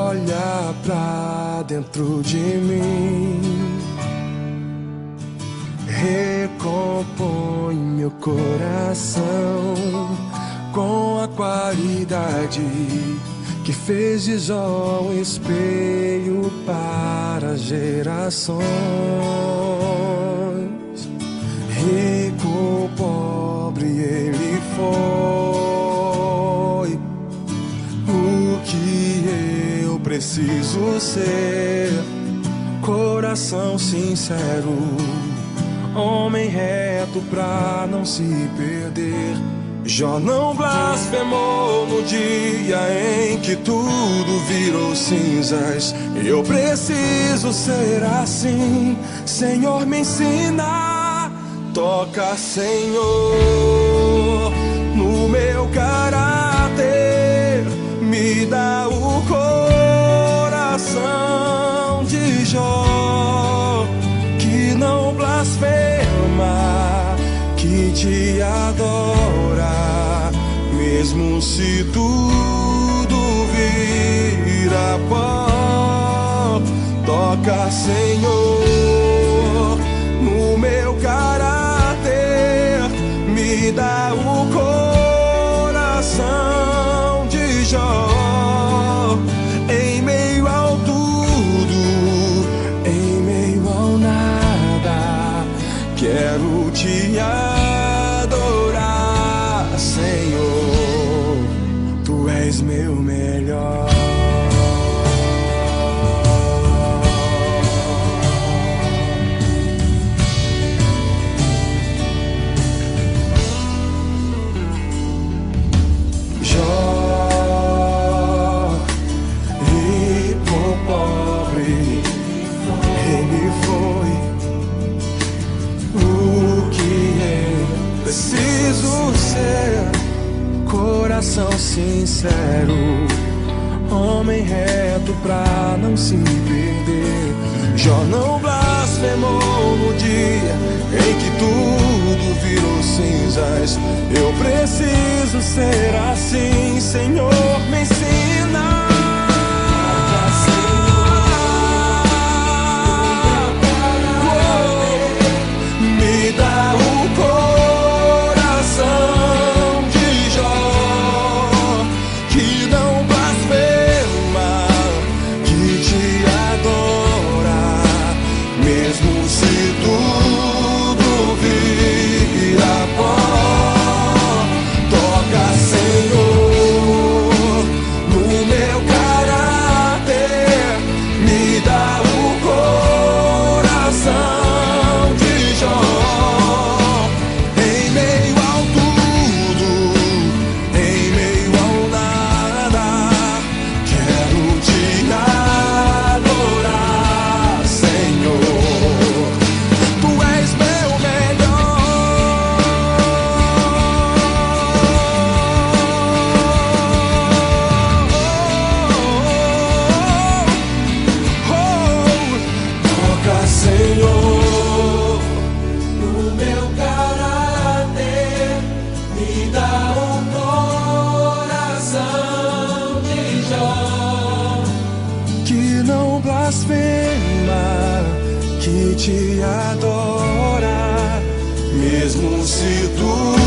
olha pra dentro de mim, recompõe meu coração com a qualidade que fez de Jó um espelho para gerações. Rico, pobre ele foi, o que eu preciso ser: coração sincero, homem reto pra não se perder. Jó não blasfemou no dia em que tudo virou cinzas. Eu preciso ser assim, Senhor, me ensina. Toca, Senhor, no meu caráter, me dá o coração de Jó, que não blasfema, que te adora, mesmo se tudo vira pó. Toca, Senhor, no meu caráter, me dá o coração de Jó. Em meio ao tudo, em meio ao nada, quero te adorar, Senhor, tu és meu melhor. Jó, rico, pobre, ele foi, o que eu preciso ser: coração sincero, homem reto pra não se perder. Jó não blasfemou no dia em que tudo virou cinzas. Eu preciso ser assim, Senhor, me ensina. Me dá o coração de Jó, que não blasfema, que te adora, mesmo se tudo vira pó. Toca, Senhor, no meu caráter, me dá o coração de Jó. Em meio ao tudo, em meio ao nada, quero te adorar, Senhor, tu és meu melhor. Toca, Senhor, no meu caráter, me dá um coração de Jó, que não blasfema, que te adora, mesmo se tu